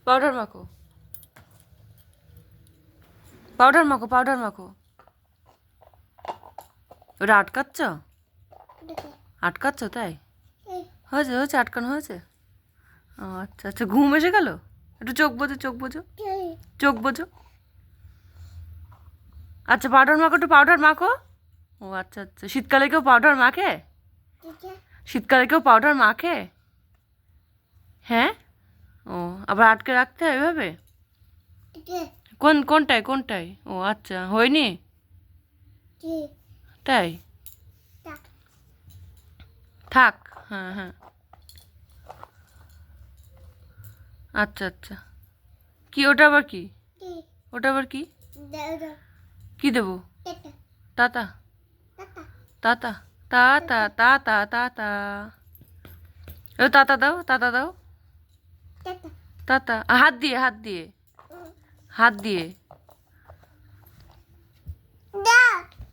Powder মাখো, powder মাখো, powder মাখো। ওটা আটকাচ্ছ? আটকাচ্ছ তাই? হয়েছে হয়েছে, আটকানো হয়েছে। ও আচ্ছা আচ্ছা, ঘুম এসে গেল? একটু চোখ বোঝো, চোখ বোঝো, চোখ বোঝো। আচ্ছা পাউডার মাখো, একটু পাউডার মাখো। ও আচ্ছা আচ্ছা, শীতকালে কেউ পাউডার মাখে? শীতকালে কেউ পাউডার মাখে? হ্যাঁ। ও, আবার আটকে রাখতে হয় এভাবে? কোনটায় কোনটায়? ও আচ্ছা, হয়নি তাই? থাক। হ্যাঁ হ্যাঁ। আচ্ছা আচ্ছা। কি ওটা আবার কি? ওটা আবার কি? কি দেবো? তাতা, তাতা, তাতা, তাতা, তাতা। ও তাতা দাও, তাতা দাও। তাতা হাত দিয়ে, হাত দিয়ে, হাত দিয়ে।